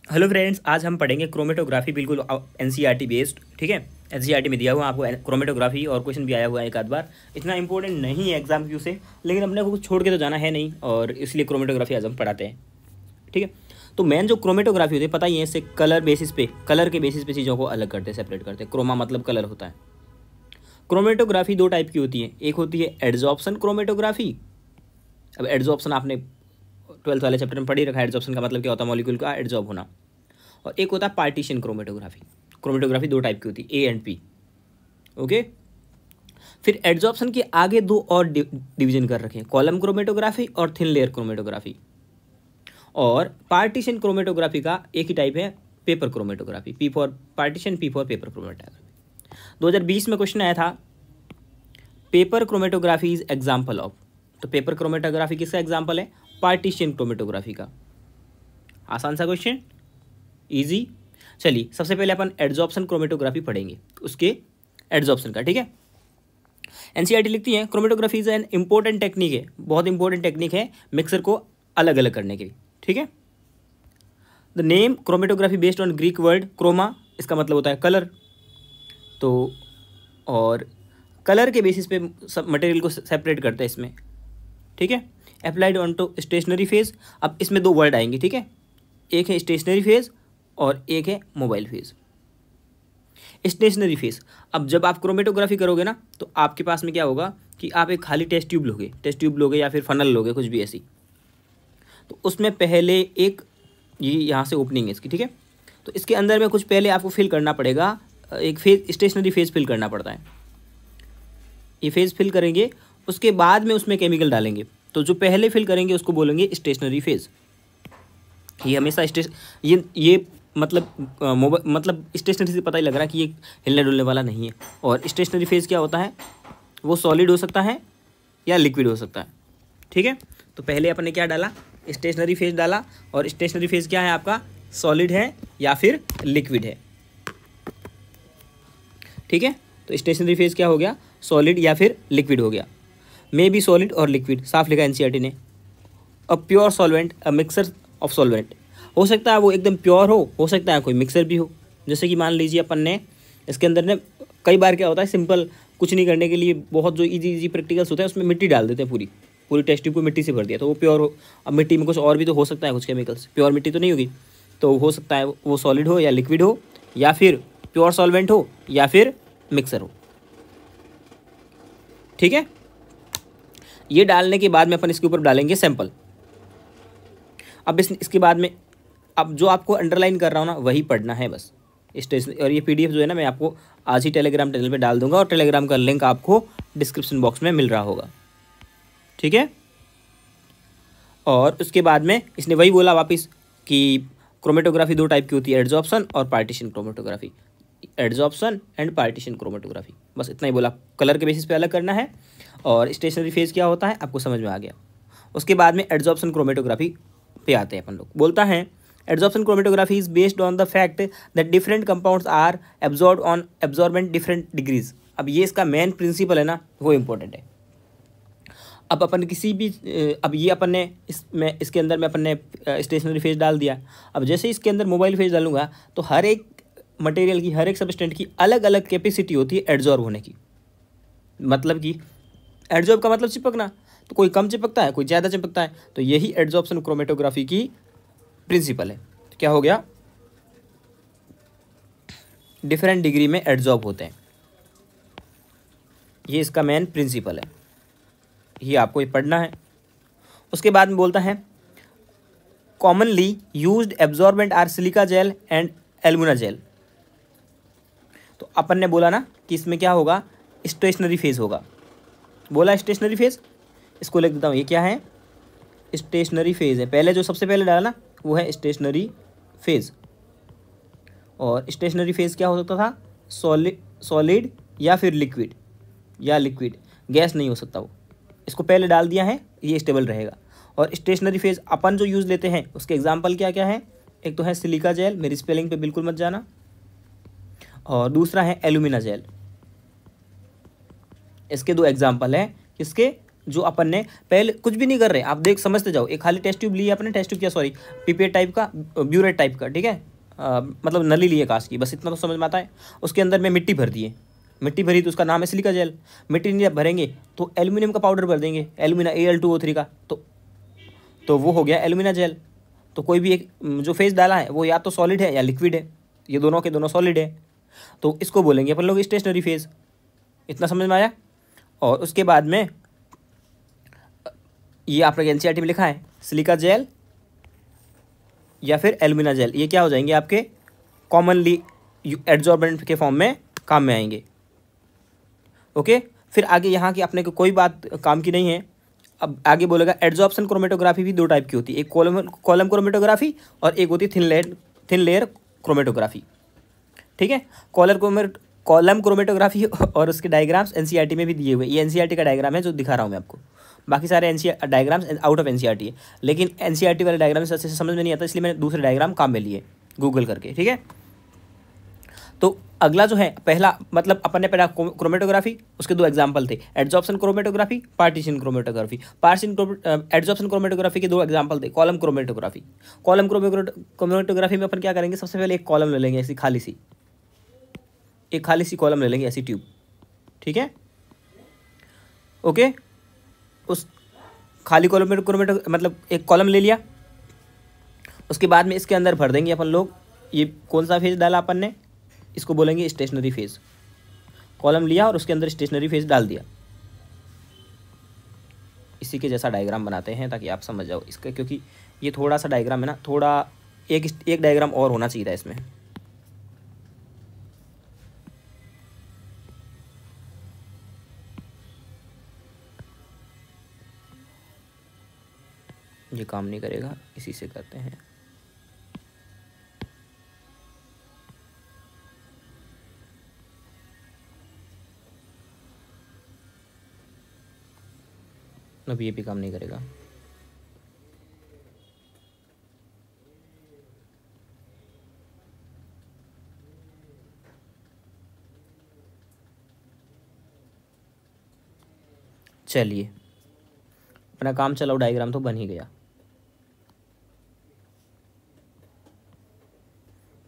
Hello friends, आज हम पढ़ेंगे क्रोमेटोग्राफी, बिल्कुल एनसीईआरटी बेस्ड। ठीक है, एनसीईआरटी में दिया हुआ आपको क्रोमेटोग्राफी और क्वेश्चन भी आया हुआ है एक आध बार। इतना इंपॉर्टेंट नहीं है एग्जाम क्यू से, लेकिन अपने को कुछ छोड़ के तो जाना है नहीं, और इसलिए क्रोमेटोग्राफी आज हम पढ़ाते हैं। ठीक है, तो मेन जो क्रोमेटोग्राफी होती है, पता ही है, इससे कलर के बेसिस पे चीज़ों को अलग करते हैं, सेपरेट करते हैं। क्रोमा मतलब कलर होता है। क्रोमेटोग्राफी दो टाइप की होती है, एक होती है एड्जॉर्प्शन क्रोमेटोग्राफी। अब एड्जॉर्प्शन आपने 12th वाले चैप्टर में पढ़ ही रखा है, एड्जॉर्प्शन का मतलब क्या होता है, मॉलिक्यूल का एड्जॉर्ब होना। और एक होता है पार्टीशन क्रोमेटोग्राफी। क्रोमेटोग्राफी दो टाइप की होती है, ए एंड पी। ओके, फिर एड्जॉर्प्शन के आगे दो और डिवीजन कर रखे हैं, कॉलम क्रोमेटोग्राफी और थिन लेयर क्रोमेटोग्राफी। और पार्टीशन क्रोमेटोग्राफी का एक ही टाइप है, paper chromatography. P for partition, P for paper chromatography. 2020 में क्वेश्चन आया था, paper chromatography is example of. तो पेपर क्रोमेटोग्राफी किसका एग्जाम्पल है? पार्टीशन क्रोमेटोग्राफी का। आसान सा क्वेश्चन, इजी। चलिए, सबसे पहले अपन एड्जॉर्प्शन क्रोमेटोग्राफी पढ़ेंगे, उसके एड्जॉर्प्शन का। ठीक है, एनसीईआरटी लिखती है chromatography is an important technique है, बहुत इंपॉर्टेंट टेक्निक है मिक्सर को अलग अलग करने की। ठीक है, the name chromatography based on Greek word chroma, इसका मतलब होता है कलर। तो और कलर के बेसिस पे सब मटेरियल को सेपरेट करते हैं इसमें। ठीक है, applied on to stationary phase. अब इसमें दो वर्ड आएंगे, ठीक है, एक है स्टेशनरी फेज और एक है मोबाइल फेज। स्टेशनरी फेज, अब जब आप क्रोमेटोग्राफी करोगे ना, तो आपके पास में क्या होगा कि आप एक खाली टेस्ट ट्यूब लोगे या फिर फनल लोगे, कुछ भी ऐसी। तो उसमें पहले एक ये यहाँ से ओपनिंग है इसकी। ठीक है, तो इसके अंदर में कुछ पहले आपको फिल करना पड़ेगा, एक फेज, स्टेशनरी फेज फिल करना पड़ता है। ये फेज फिल करेंगे, उसके बाद में उसमें केमिकल डालेंगे। तो जो पहले फिल करेंगे उसको बोलेंगे स्टेशनरी फेज। ये हमेशा ये मतलब स्टेशनरी से पता ही लग रहा है कि ये हिलने डुलने वाला नहीं है। और स्टेशनरी फेज क्या होता है, वो सॉलिड हो सकता है या लिक्विड हो सकता है। ठीक है, तो पहले अपने क्या डाला, स्टेशनरी फेज डाला। और स्टेशनरी फेज क्या है आपका, सॉलिड है या फिर लिक्विड है। ठीक है, तो स्टेशनरी फेज क्या हो गया, सॉलिड या फिर लिक्विड हो गया। मे बी सॉलिड और लिक्विड, साफ लिखा एनसीईआरटी ने। A pure solvent, a mixer of solvent, हो सकता है वो एकदम प्योर हो सकता है कोई मिक्सर भी हो। जैसे कि मान लीजिए अपन ने इसके अंदर ने कई बार क्या होता है, सिंपल कुछ नहीं करने के लिए बहुत जो इजी प्रैक्टिकल्स होते हैं उसमें मिट्टी डाल देते हैं, पूरी टेस्ट ट्यूब को मिट्टी से भर दिया तो वो प्योर हो। अब मिट्टी में कुछ और भी तो हो सकता है, कुछ केमिकल्स, प्योर मिट्टी तो नहीं होगी। तो हो सकता है वो सॉलिड हो या लिक्विड हो, या फिर प्योर सॉल्वेंट हो या फिर मिक्सर हो। ठीक है, ये डालने के बाद में अपन इसके ऊपर डालेंगे सैंपल। अब इसके बाद में अब जो आपको अंडरलाइन कर रहा हूँ ना, वही पढ़ना है बस। स्टेशन और ये पीडीएफ जो है ना, मैं आपको आज ही टेलीग्राम चैनल पे डाल दूंगा, और टेलीग्राम का लिंक आपको डिस्क्रिप्शन बॉक्स में मिल रहा होगा। ठीक है, और उसके बाद में इसने वही बोला वापस कि क्रोमेटोग्राफी दो टाइप की होती है, एड्जॉर्प्शन और partition chromatography. Adsorption and partition chromatography, बस इतना ही बोला। कलर के बेसिस पे अलग करना है। और स्टेशनरी फेज क्या होता है आपको समझ में आ गया। उसके बाद में एड्जॉर्प्शन क्रोमेटोग्राफी पे आते हैं अपन लोग। बोलता है adsorption chromatography is based on the fact that different compounds are absorb on absorbent different degrees. अब ये इसका मेन प्रिंसिपल है ना, वो इंपॉर्टेंट है। अब अपन किसी भी अब ये अपन ने इसके अंदर में अपन ने स्टेशनरी फेज डाल दिया। अब जैसे इसके अंदर मोबाइल फेज डालूंगा, तो हर एक मटेरियल की, हर एक सब्सटेंट की अलग अलग कैपेसिटी होती है एड्जॉर्ब होने की। मतलब कि एड्जॉर्ब का मतलब चिपकना, तो कोई कम चिपकता है, कोई ज़्यादा चिपकता है। तो यही एड्जॉर्प्शन क्रोमेटोग्राफी की प्रिंसिपल है। तो क्या हो गया, डिफरेंट डिग्री में एड्जॉर्ब होते हैं, ये इसका मेन प्रिंसिपल है, ये आपको ये पढ़ना है। उसके बाद में बोलता है commonly used absorbent are silica gel and alumina gel. तो अपन ने बोला ना कि इसमें क्या होगा, स्टेशनरी फेज होगा। बोला स्टेशनरी फेज, इसको लिख देता हूँ, ये क्या है, स्टेशनरी फेज है। पहले जो सबसे पहले डाला ना, वो है स्टेशनरी फेज। और स्टेशनरी फेज क्या हो सकता था, सॉलिड या फिर लिक्विड, गैस नहीं हो सकता वो। इसको पहले डाल दिया है, ये स्टेबल रहेगा। और स्टेशनरी फेज अपन जो यूज़ लेते हैं उसके एग्जाम्पल क्या क्या है, एक तो है सिलिका जेल, मेरी स्पेलिंग पे बिल्कुल मत जाना, और दूसरा है एल्यूमिना जेल। इसके दो एग्जाम्पल हैं, किसके, जो अपन ने पहले कुछ भी नहीं कर रहे, आप देख समझते जाओ। एक खाली टेस्ट ट्यूब लिया अपने, टेस्ट ट्यूब क्या सॉरी पीपेट टाइप का, ब्यूरेट टाइप का, ठीक है, मतलब नली लिए कांच की, बस इतना तो समझ में आता है। उसके अंदर में मिट्टी भर दिए, मिट्टी भरी तो उसका नाम है सिलिका जेल। मिट्टी नहीं भरेंगे तो एल्यूमिनियम का पाउडर भर देंगे, एल्यूमिना Al2O3 का, तो वो हो गया एल्यूमिना जेल। तो कोई भी एक जो फेज डाला है वो या तो सॉलिड है या लिक्विड है, ये दोनों के दोनों सॉलिड है, तो इसको बोलेंगे अपन लोग स्टेशनरी फेज। इतना समझ में आया। और उसके बाद में ये आप लोग एनसीईआरटी में लिखा है सिलिका जेल या फिर एल्यूमिना जेल, ये क्या हो जाएंगे आपके कॉमनली एडजॉर्बेंट के फॉर्म में काम में आएंगे। ओके, फिर आगे यहाँ की अपने को कोई बात काम की नहीं है। अब आगे बोलेगा एडजॉर्प्शन क्रोमेटोग्राफी भी दो टाइप की होती है, एक कॉलम क्रोमेटोग्राफी और एक होती है थिन लेयर क्रोमेटोग्राफी। ठीक है, कॉलम क्रोमेटोग्राफी और उसके डायग्राम्स एनसीईआरटी में भी दिए हुए। ये एनसीईआरटी का डायग्राम है जो दिखा रहा हूँ मैं आपको, बाकी सारे डायग्राम्स आउट ऑफ एनसीईआरटी है, लेकिन एनसीईआरटी वाले डायग्राम से अच्छे से समझ में नहीं आता, इसलिए मैंने दूसरे डायग्राम काम में लिए गूगल करके। ठीक है, तो अगला जो है पहला मतलब अपन ने पढ़ा क्रोमेटोग्राफी, उसके दो एग्जाम्पल थे, adsorption chromatography, partition chromatography. Adsorption chromatography के दो एग्जाम्पल थे, कॉलम क्रोमेटोग्राफी। कॉलम क्रोमेटोग्राफी में अपन क्या करेंगे, सबसे पहले एक कॉलम ले लेंगे, ऐसी खाली सी कॉलम ले लेंगे, ऐसी ट्यूब। ठीक है, ओके, उस खाली कॉलम में मतलब एक कॉलम ले लिया, उसके बाद में इसके अंदर भर देंगे अपन लोग, ये कौन सा फेज डाला अपन ने, इसको बोलेंगे स्टेशनरी फेज। कॉलम लिया और उसके अंदर स्टेशनरी फेज डाल दिया। इसी के जैसा डायग्राम बनाते हैं ताकि आप समझ जाओ इसका, क्योंकि ये थोड़ा सा डायग्राम है ना, थोड़ा एक डायग्राम और होना चाहिए था इसमें। ये काम नहीं करेगा, इसी से करते हैं। अब ये भी काम नहीं करेगा। चलिए, अपना काम चलाओ, डायग्राम तो बन ही गया।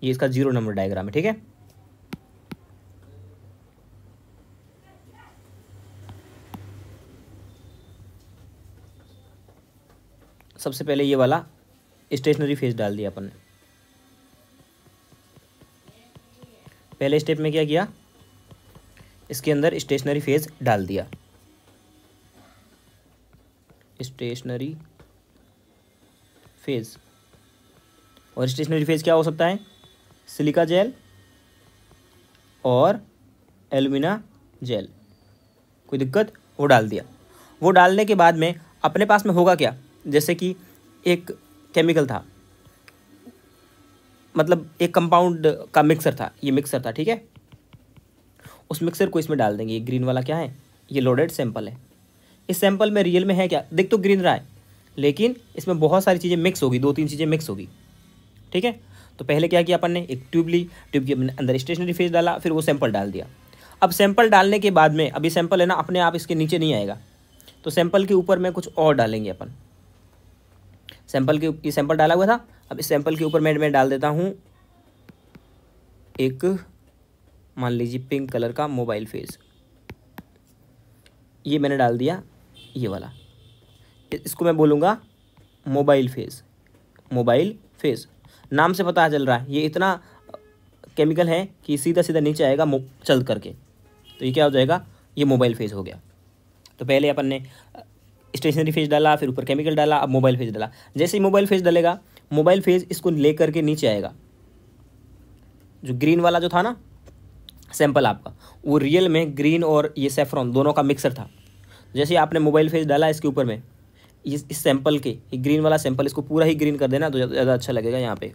ये इसका 0 नंबर डायग्राम है। ठीक है, सबसे पहले ये वाला स्टेशनरी फेज डाल दिया अपन ने। पहले स्टेप में क्या किया, इसके अंदर स्टेशनरी फेज डाल दिया, स्टेशनरी फेज। और स्टेशनरी फेज क्या हो सकता है, सिलिका जेल और एल्यूमिना जेल, कोई दिक्कत, वो डाल दिया। वो डालने के बाद में अपने पास में होगा क्या, जैसे कि एक केमिकल था, मतलब एक कंपाउंड का मिक्सर था, ये मिक्सर था। ठीक है, उस मिक्सर को इसमें डाल देंगे। ये ग्रीन वाला क्या है, ये लोडेड सैंपल है। इस सैंपल में रियल में है क्या, देख तो ग्रीन रहा है, लेकिन इसमें बहुत सारी चीज़ें मिक्स होगी, 2-3 चीज़ें मिक्स होगी। ठीक है, तो पहले क्या किया अपन ने, एक ट्यूब ली, ट्यूब के अंदर स्टेशनरी फेज डाला, फिर वो सैंपल डाल दिया। अब सैंपल डालने के बाद में, अभी सैंपल है ना, अपने आप इसके नीचे नहीं आएगा, तो सैंपल के ऊपर में कुछ और डालेंगे अपन। ये सैंपल डाला हुआ था, अब इस सैंपल के ऊपर मैं डाल देता हूँ एक, मान लीजिए पिंक कलर का मोबाइल फेज, ये मैंने डाल दिया, ये वाला, इसको मैं बोलूँगा मोबाइल फेज। नाम से पता चल रहा है ये इतना केमिकल है कि सीधा सीधा नीचे आएगा चल करके, तो ये क्या हो जाएगा, ये मोबाइल फेज हो गया। तो पहले अपन ने स्टेशनरी फेज डाला, फिर ऊपर केमिकल डाला, अब मोबाइल फेज डाला। जैसे ही मोबाइल फेज डलेगा, मोबाइल फेज इसको ले करके नीचे आएगा। जो ग्रीन वाला जो था ना सैंपल आपका, वो रियल में ग्रीन और ये सेफ्रॉन दोनों का मिक्सर था। जैसे आपने मोबाइल फेज डाला इसके ऊपर में, इस सैंपल के, ये ग्रीन वाला सैंपल, इसको पूरा ही ग्रीन कर देना तो ज़्यादा अच्छा लगेगा यहाँ पे।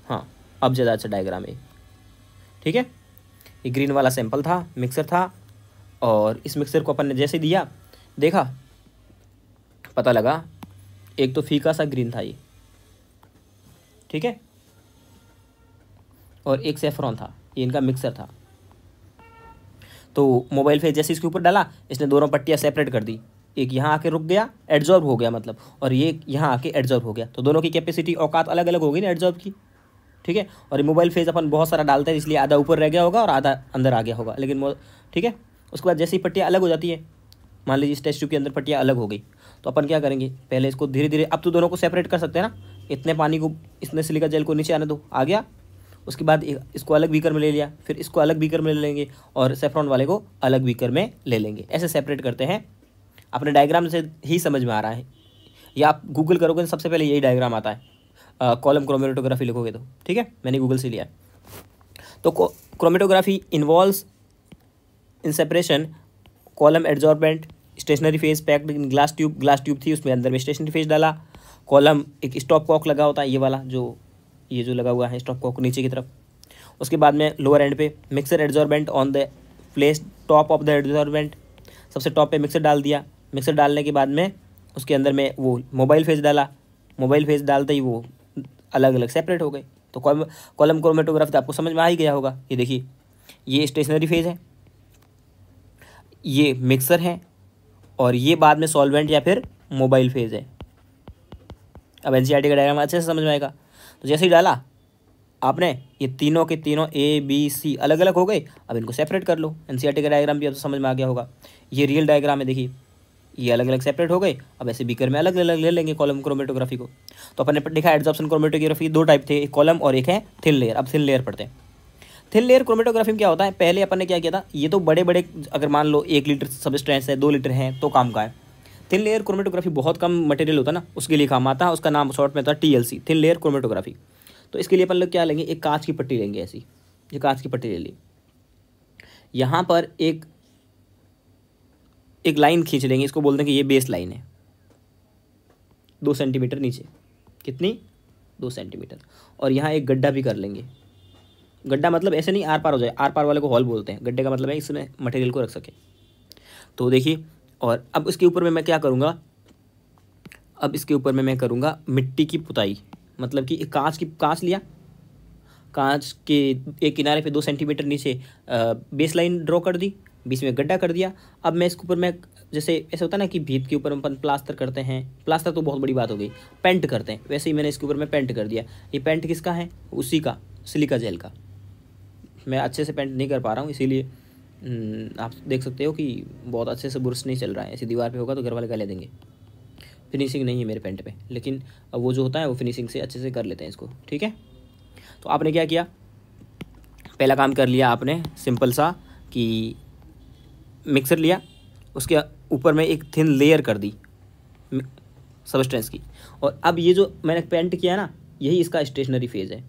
हाँ, अब ज़्यादा अच्छा डायग्राम है। ठीक है, ये ग्रीन वाला सैंपल था, मिक्सर था, और इस मिक्सर को अपन ने जैसे दिया, देखा, पता लगा एक तो फीका सा ग्रीन था ये, ठीक है, और एक सेफ्रॉन था, ये इनका मिक्सर था। तो मोबाइल फेज जैसे इसके ऊपर डाला, इसने दोनों पट्टियाँ सेपरेट कर दी, एक यहाँ आके रुक गया, एड्जॉर्ब हो गया मतलब, और ये यहाँ आके एड्जॉर्ब हो गया। तो दोनों की कैपेसिटी औकात अलग अलग होगी ना एड्जॉर्ब की, ठीक है। और ये मोबाइल फेज अपन बहुत सारा डालते हैं, इसलिए आधा ऊपर रह गया होगा और आधा अंदर आ गया होगा, लेकिन ठीक है। उसके बाद जैसे ही पट्टियाँ अलग हो जाती है, मान लीजिए इस टेस्ट ट्यूब के अंदर पट्टियाँ अलग हो गई, तो अपन क्या करेंगे, पहले इसको धीरे धीरे, अब तो दोनों को सेपरेट कर सकते हैं ना, इतने पानी को, इसने सिलिका जेल को नीचे आने दो, आ गया। उसके बाद इसको अलग बीकर में ले लिया, फिर इसको अलग बीकर में ले लेंगे और सेफ्रॉन वाले को अलग बीकर में ले लेंगे। ऐसे सेपरेट करते हैं। अपने डायग्राम से ही समझ में आ रहा है, या आप गूगल करोगे तो सबसे पहले यही डायग्राम आता है, कॉलम क्रोमेटोग्राफी लिखोगे तो, ठीक है, मैंने गूगल से लिया। तो chromatography involves in separation column adsorbent stationary phase packed in glass tube थी, उसमें अंदर में स्टेशनरी फेज डाला, कॉलम एक स्टॉप कॉक लगा होता है, ये वाला ये जो लगा हुआ है स्टॉप कॉक नीचे की तरफ। उसके बाद में लोअर एंड पे mixer adsorbent on the place top of the adsorbent, सबसे टॉप पे मिक्सर डाल दिया। मिक्सर डालने के बाद में उसके अंदर में वो मोबाइल फेज डाला, मोबाइल फेज डालते ही वो अलग अलग सेपरेट हो गए। तो कॉलम क्रोमेटोग्राफी तो आपको समझ में आ ही गया होगा। ये देखिए, ये स्टेशनरी फेज है, ये मिक्सर है, और ये बाद में सॉल्वेंट या फिर मोबाइल फेज है। अब एनसीईआरटी का डायग्राम अच्छे से समझ में आएगा। तो जैसे ही डाला आपने, ये तीनों के तीनों ए बी सी अलग अलग हो गए, अब इनको सेपरेट कर लो। एनसीईआरटी का डायग्राम भी अब तो समझ में आ गया होगा। ये रियल डायग्राम है, देखिए ये अलग अलग सेपरेट हो गए। अब ऐसे बीकर में अलग अलग ले लेंगे कॉलम क्रोमेटोग्राफी को। तो अपन ने देखा एड्जॉर्प्शन क्रोमेटोग्राफी दो टाइप थे, एक कॉलम और एक है थिन लेयर। अब थिन लेयर पढ़ते हैं। थिन लेयर क्रोमेटोग्राफी में क्या होता है, पहले अपन ने क्या किया था, ये तो बड़े बड़े, अगर मान लो 1 लीटर सबस्टेंस है, 2 लीटर है तो काम का है। थिन लेयर क्रोमेटोग्राफी बहुत कम मटेरियल होता है ना, उसके लिए काम आता है। उसका नाम शॉर्ट में था TLC, थिन लेयर क्रोमेटोग्राफी। तो इसके लिए अपन लोग क्या लेंगे, एक कांच की पट्टी लेंगे, ऐसी ये कांच की पट्टी ले ली, यहाँ पर एक लाइन खींच लेंगे, इसको बोलते हैं कि ये बेस लाइन है 2 सेंटीमीटर नीचे, कितनी 2 सेंटीमीटर। और यहाँ एक गड्ढा भी कर लेंगे। गड्ढा मतलब ऐसे नहीं आर पार हो जाए, आर पार वाले को हॉल बोलते हैं, गड्ढे का मतलब है इसमें मटेरियल को रख सके। तो देखिए, और अब इसके ऊपर में मैं क्या करूँगा, अब इसके ऊपर में मैं करूँगा मिट्टी की पुताई। मतलब कि कांच लिया, कांच के एक किनारे पे 2 सेंटीमीटर नीचे बेस लाइन ड्रॉ कर दी, बीच में गड्ढा कर दिया। अब मैं इसके ऊपर, मैं जैसे ऐसे होता है ना कि भीत के ऊपर अपन प्लास्टर करते हैं, प्लास्टर तो बहुत बड़ी बात हो गई, पेंट करते हैं, वैसे ही मैंने इसके ऊपर में पेंट कर दिया। ये पेंट किसका है, उसी का, सिलिका जेल का। मैं अच्छे से पेंट नहीं कर पा रहा हूँ, इसीलिए आप देख सकते हो कि बहुत अच्छे से बुरश नहीं चल रहा है। ऐसी दीवार पे होगा तो घर वाले गाली देंगे। फिनिशिंग नहीं है मेरे पेंट पे, लेकिन अब वो जो होता है वो फिनिशिंग से अच्छे से कर लेते हैं इसको, ठीक है। तो आपने क्या किया, पहला काम कर लिया आपने सिंपल सा कि मिक्सर लिया, उसके ऊपर में एक थिन लेयर कर दी सबस्टेंस की। और अब ये जो मैंने पेंट किया ना, यही इसका स्टेशनरी फेज है।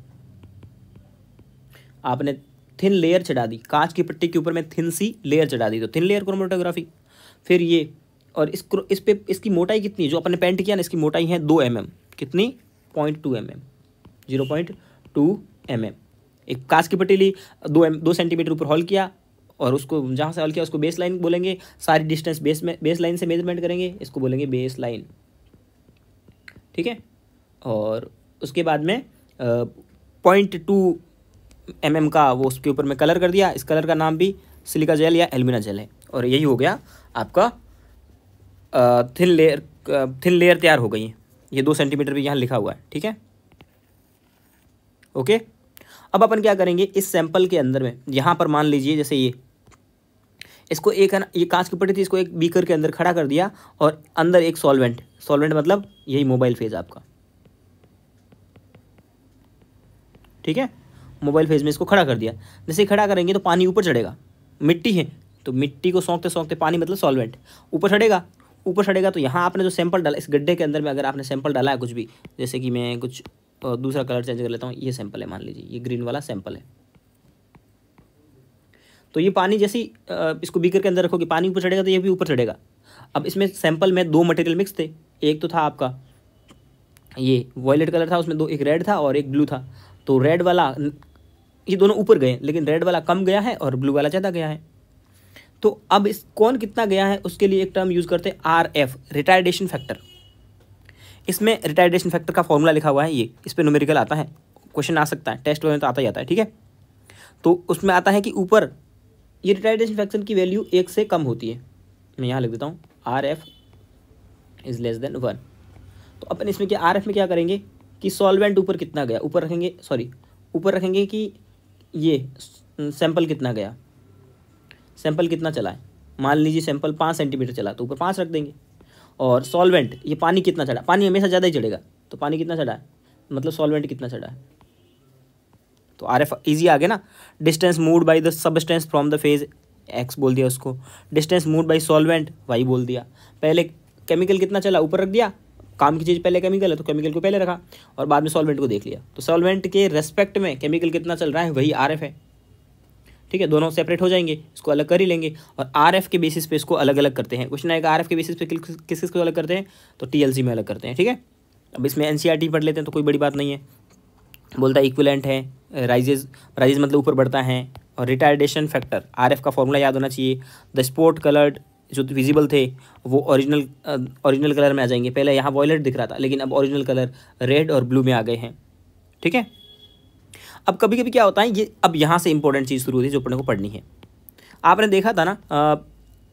आपने थिन लेयर चढ़ा दी, कांच की पट्टी के ऊपर में थिन सी लेयर चढ़ा दी, तो थिन लेयर क्रोमेटोग्राफी। फिर ये, और इस पे इसकी मोटाई कितनी है, जो अपने पेंट किया ना, इसकी मोटाई है 2 mm। कितनी, 0.2 mm, 0.2 mm। एक कांच की पट्टी ली, 2 सेंटीमीटर ऊपर हॉल किया, और उसको जहाँ से हॉल किया उसको बेस लाइन बोलेंगे। सारी डिस्टेंस बेस लाइन से मेजरमेंट करेंगे, इसको बोलेंगे बेस लाइन, ठीक है। और उसके बाद में 0.2 mm का वो उसके ऊपर में कलर कर दिया। इस कलर का नाम भी सिलिका जेल या एल्यूमिना जेल है। और यही हो गया आपका थिन लेयर तैयार हो गई है। ये 2 सेंटीमीटर भी यहाँ लिखा हुआ है, ठीक है, ओके। अब अपन क्या करेंगे, इस सैंपल के अंदर में, यहाँ पर मान लीजिए जैसे ये, इसको एक है ना, ये कांच की पट्टी थी, इसको एक बीकर के अंदर खड़ा कर दिया, और अंदर एक सॉल्वेंट मतलब यही मोबाइल फेज आपका, ठीक है। मोबाइल फेज में इसको खड़ा कर दिया। जैसे खड़ा करेंगे तो पानी ऊपर चढ़ेगा, मिट्टी है तो मिट्टी को सोखते सोखते पानी मतलब सॉल्वेंट ऊपर चढ़ेगा। तो यहाँ आपने जो सैंपल डाला, इस गड्ढे के अंदर में अगर आपने सैंपल डाला है कुछ भी, जैसे कि मैं कुछ दूसरा कलर चेंज कर लेता हूँ, ये सैंपल है, मान लीजिए ये ग्रीन वाला सैंपल है। तो ये पानी जैसी इसको बीकर के अंदर रखोगे, पानी ऊपर चढ़ेगा तो ये भी ऊपर चढ़ेगा। अब इसमें सैंपल में 2 मटेरियल मिक्स थे, एक तो था आपका ये वॉयलेट कलर था, उसमें एक रेड था और एक ब्लू था। तो रेड वाला, ये दोनों ऊपर गए, लेकिन रेड वाला कम गया है और ब्लू वाला ज़्यादा गया है। तो अब इस कौन कितना गया है उसके लिए एक टर्म यूज़ करते हैं, RF, रिटार्डेशन फैक्टर। इसमें रिटार्डेशन फैक्टर का फॉर्मूला लिखा हुआ है, ये इस पर न्यूमेरिकल आता है, क्वेश्चन आ सकता है, टेस्ट में तो आता ही आता है, ठीक है। तो उसमें आता है कि ऊपर ये रिटार्डेशन फैक्टर की वैल्यू 1 से कम होती है। मैं यहाँ लिख देता हूँ RF इज़ लेस देन 1। तो अपन इसमें क्या RF में क्या करेंगे कि सॉल्वेंट ऊपर कितना गया, ऊपर रखेंगे कि ये सैंपल कितना गया, सैंपल कितना चला है। मान लीजिए सैंपल 5 सेंटीमीटर चला तो ऊपर 5 रख देंगे। और सॉल्वेंट, ये पानी कितना चढ़ा, पानी हमेशा ज़्यादा ही चढ़ेगा, तो पानी कितना चढ़ा है मतलब सॉल्वेंट कितना चढ़ा है। तो RF ईजी आ गया ना। Distance moved by the substance from the phase x बोल दिया उसको, distance moved by solvent y बोल दिया। पहले केमिकल कितना चला ऊपर रख दिया, काम की चीज़ पहले केमिकल है तो केमिकल को पहले रखा, और बाद में सॉल्वेंट को देख लिया। तो सॉल्वेंट के रेस्पेक्ट में केमिकल कितना चल रहा है वही RF है। ठीक है, दोनों सेपरेट हो जाएंगे, इसको अलग कर ही लेंगे और RF के बेसिस पे इसको अलग अलग करते हैं। क्वेश्चन आएगा RF के बेसिस पे किस किस को अलग करते हैं, तो TLC में अलग करते हैं। ठीक है, अब इसमें NCERT पढ़ लेते हैं तो कोई बड़ी बात नहीं है। बोलता है इक्विवेलेंट है, राइजेज मतलब ऊपर बढ़ता है, और रिटार्डेशन फैक्टर RF का फॉर्मूला याद होना चाहिए। द स्पॉट कलर्ड जो विजिबल थे वो ओरिजिनल कलर में आ जाएंगे। पहले यहाँ वॉयलेट दिख रहा था लेकिन अब ओरिजिनल कलर रेड और ब्लू में आ गए हैं। ठीक है, अब कभी कभी क्या होता है, ये अब यहाँ से इंपॉर्टेंट चीज़ शुरू होती है जो अपने को पढ़नी है। आपने देखा था ना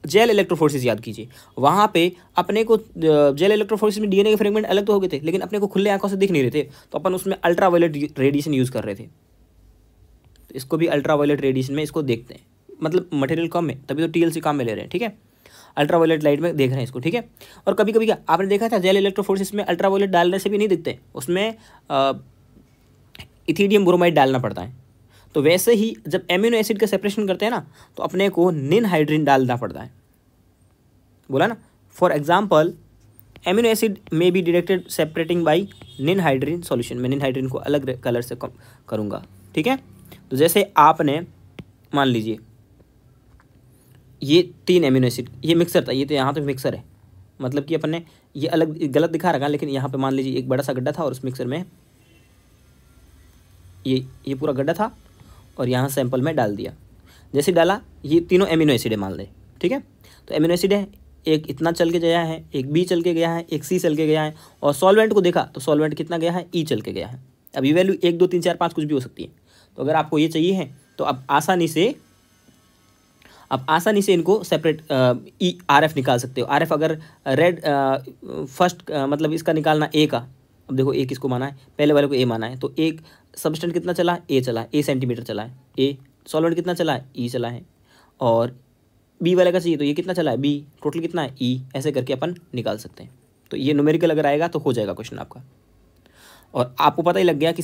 जेल इलेक्ट्रोफोर्सिस, याद कीजिए, वहाँ पे अपने को जेल इलेक्ट्रोफोर्सिस में DNA के फ्रेगमेंट अलग तो हो गए थे लेकिन अपने को खुले आंखों से दिख नहीं रहे थे, तो अपन उसमें अल्ट्रावायलेट रेडिएशन यूज़ कर रहे थे। तो इसको भी अल्ट्रावायलेट रेडिएशन में इसको देखते हैं, मतलब मटेरियल कम है तभी तो TLC काम में ले रहे हैं। ठीक है, अल्ट्रावायलेट लाइट में देख रहे हैं इसको। ठीक है, और कभी कभी क्या आपने देखा था जेल इलेक्ट्रोफोर्सिस में अल्ट्रावायलेट डालने से भी नहीं दिखते, उसमें इथीडियम ब्रोमाइड डालना पड़ता है। तो वैसे ही जब एमिनो एसिड का सेपरेशन करते हैं ना तो अपने को निन हाइड्रिन डालना पड़ता है, बोला ना। फॉर एग्जाम्पल एमिनो एसिड में बी डिटेक्टेड सेपरेटिंग बाई निन हाइड्रिन सॉल्यूशन। मैं निन हाइड्रिन को अलग कलर से करूँगा। ठीक है, तो जैसे आपने मान लीजिए ये 3 एमिनो एसिड, ये मिक्सर था, ये तो यहाँ तो मिक्सर है, मतलब कि अपन ने ये अलग गलत दिखा रखा, लेकिन यहाँ पे मान लीजिए एक बड़ा सा गड्ढा था और उस मिक्सर में ये पूरा गड्ढा था और यहाँ सैंपल में डाल दिया। जैसे डाला, ये तीनों एमिनो एसिड है मान ले। ठीक है, तो एमिनो एसिड है, एक इतना चल के गया है, एक B चल के गया है, एक C चल के गया है, और सॉल्वेंट को देखा तो सॉल्वेंट कितना गया है, E चल के गया है। अब ये वैल्यू 1 2 3 4 5 कुछ भी हो सकती है। तो अगर आपको ये चाहिए है तो आप आसानी से इनको सेपरेट RF निकाल सकते हो। RF अगर रेड फर्स्ट मतलब इसका निकालना A का, अब देखो A किसको माना है, पहले वाले को A माना है, तो एक सबस्टेंट कितना चला है, A चला है, A सेंटीमीटर चला है, A सॉल्वेंट कितना चला है, E चला है, और B वाले का चाहिए तो ये कितना चला है, B टोटल कितना है, E। ऐसे करके अपन निकाल सकते हैं। तो ये न्यूमेरिकल अगर आएगा तो हो जाएगा क्वेश्चन आपका। और आपको पता ही लग गया कि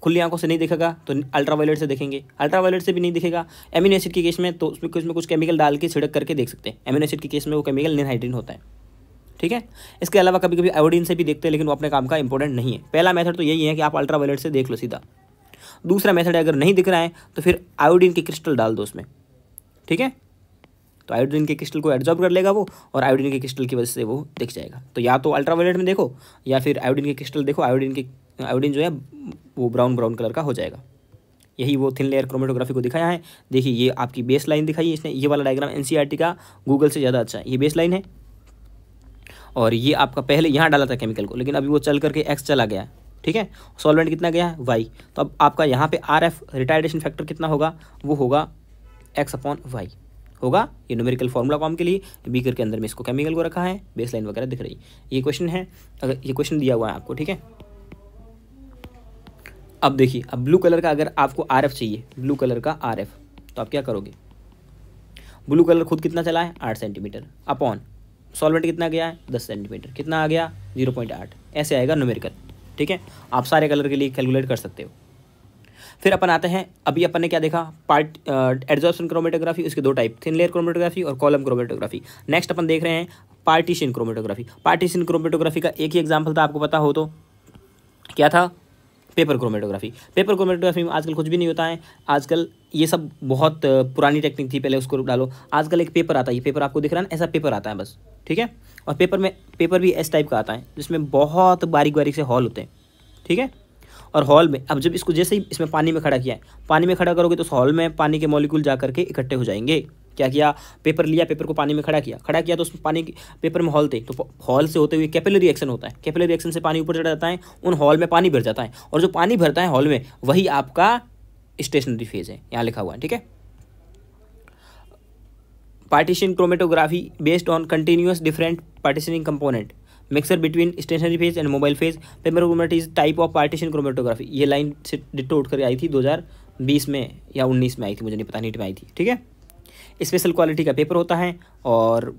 खुली आंखों से नहीं दिखेगा तो अल्ट्रावायलेट से देखेंगे, अल्ट्रावायलेट से भी नहीं दिखेगा। एमिनो एसिड के केस में तो उसमें कुछ केमिकल डाल के छिड़क करके देख सकते हैं। एमिनो एसिड के केस में वो केमिकल निन हाइड्रिन होता है। ठीक है, इसके अलावा कभी कभी आयोडीन से भी देखते हैं, लेकिन वो अपने काम का इंपॉर्टेंट नहीं है। पहला मेथड तो यही है कि आप अल्ट्रावायलेट से देख लो सीधा। दूसरा मेथड अगर नहीं दिख रहा है तो फिर आयोडीन के क्रिस्टल डाल दो उसमें। ठीक है, तो आयोडीन के क्रिस्टल को एब्जॉर्ब कर लेगा वो, और आयोडीन के क्रिस्टल की वजह से वो दिख जाएगा। तो या तो अल्ट्रावायलेट में देखो या फिर आयोडीन के क्रिस्टल देखो। आयोडीन जो है वो ब्राउन कलर का हो जाएगा। यही वो थिन लेयर क्रोमेटोग्राफी को दिखाया है। देखिए ये आपकी बेस लाइन दिखाई है इसने, ये वाला डायग्राम NCERT का गूगल से ज़्यादा अच्छा है। ये बेस लाइन है और ये आपका पहले यहाँ डाला था केमिकल को, लेकिन अभी वो चल करके X चला गया। ठीक है, सॉल्वेंट कितना गया है, Y। तो अब आपका यहाँ पे RF रिटार्डेशन फैक्टर कितना होगा, वो होगा X/Y होगा। ये न्यूमेरिकल फार्मूला कॉम के लिए बीकर के अंदर में इसको केमिकल को रखा है, बेस लाइन वगैरह दिख रही। ये क्वेश्चन है, अगर ये क्वेश्चन दिया हुआ है आपको। ठीक है, अब देखिए, अब ब्लू कलर का अगर आपको RF चाहिए, ब्लू कलर का RF, तो आप क्या करोगे। ब्लू कलर खुद कितना चला है, 8 सेंटीमीटर, अपॉन सॉल्वेंट कितना गया है, 10 सेंटीमीटर, कितना आ गया, 0.8। ऐसे आएगा न्यूमेरिकल। ठीक है, आप सारे कलर के लिए कैलकुलेट कर सकते हो। फिर अपन आते हैं, अभी अपन ने क्या देखा, एड्जॉर्प्शन क्रोमेटोग्राफी, उसके 2 टाइप, थिन लेयर क्रोमेटोग्राफी और कॉलम क्रोमेटोग्राफी। नेक्स्ट अपन देख रहे हैं पार्टीशन क्रोमेटोग्राफी। पार्टीशन क्रोमेटोग्राफी का एक ही एग्जाम्पल था, आपको पता हो तो, क्या था, पेपर क्रोमेटोग्राफी। पेपर क्रोमेटोग्राफी में आजकल कुछ भी नहीं होता है। आजकल ये सब बहुत पुरानी टेक्निक थी, पहले उसको डालो। आजकल एक पेपर आता है, ये पेपर आपको दिख रहा है ना, ऐसा पेपर आता है बस। ठीक है, और पेपर भी इस टाइप का आता है जिसमें बहुत बारीक बारीक से हॉल होते हैं। ठीक है, और हॉल में अब जब इसको जैसे ही इसमें पानी में खड़ा किया है, पानी में खड़ा करोगे तो उस हॉल में पानी के मॉलिक्यूल जा करके इकट्ठे हो जाएंगे। क्या किया, पेपर लिया, पेपर को पानी में खड़ा किया तो उसमें पानी पेपर में हॉल थे, तो हॉल से होते हुए कैपिलरी एक्शन होता है। कैपिलरी एक्शन से पानी ऊपर चढ़ जाता है, उन हॉल में पानी भर जाता है, और जो पानी भरता है हॉल में वही आपका स्टेशनरी फेज है, यहाँ लिखा हुआ है। ठीक है, partition chromatography based on continuous different partitioning component, mixer between stationary phase and mobile phase, paper chromatography is type of partition chromatography. ये लाइन से डिट्टो उठ कर आई थी 2020 में या 19 में आई थी, मुझे नहीं पता, नीट में आई थी, ठीक है। स्पेशल क्वालिटी का पेपर होता है। और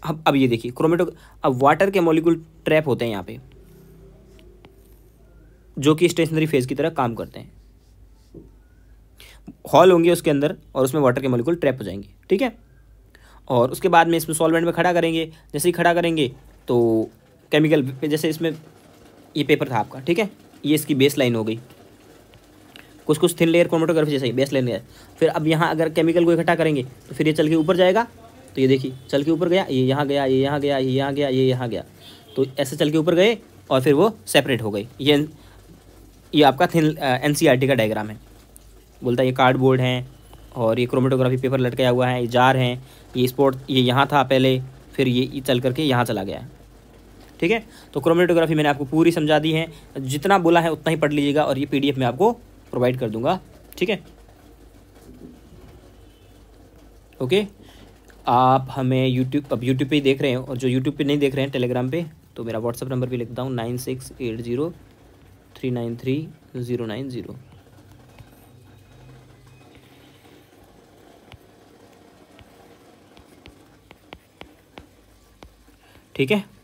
अब ये देखिए अब वाटर के मॉलिक्यूल ट्रैप होते हैं यहाँ पे, जो कि स्टेशनरी फेज की तरह काम करते हैं। हॉल होंगे उसके अंदर और उसमें वाटर के मॉलिक्यूल ट्रैप हो जाएंगे, ठीक है। और उसके बाद में इसमें सॉल्वेंट में खड़ा करेंगे। जैसे ही खड़ा करेंगे तो केमिकल पे, जैसे इसमें ये पेपर था आपका, ठीक है, ये इसकी बेस लाइन हो गई, कुछ कुछ थिन लेयर क्रोमेटोग्राफी जैसे ही बेस लाइन है। फिर अब यहाँ अगर केमिकल को इकट्ठा करेंगे तो फिर ये चल के ऊपर जाएगा। तो ये देखिए चल के ऊपर गया, ये यहाँ गया, ये यहाँ गया, ये यहाँ गया, ये यहाँ गया, तो ऐसे चल के ऊपर गए और फिर वो सेपरेट हो गई। ये आपका थिन NCERT का डायग्राम है। बोलता है ये कार्डबोर्ड है और ये क्रोमेटोग्राफी पेपर लटकाया हुआ है, ये जार हैं, ये स्पॉट ये यहाँ था पहले, फिर ये चल करके यहाँ चला गया, ठीक है। तो क्रोमेटोग्राफी मैंने आपको पूरी समझा दी है, जितना बोला है उतना ही पढ़ लीजिएगा और ये PDF में आपको प्रोवाइड कर दूंगा, ठीक है। ओके, आप हमें यूट्यूब पे ही देख रहे हैं, और जो यूट्यूब पे नहीं देख रहे हैं टेलीग्राम पे, तो मेरा व्हाट्सअप नंबर भी लिखता हूँ 9680393090, ठीक है।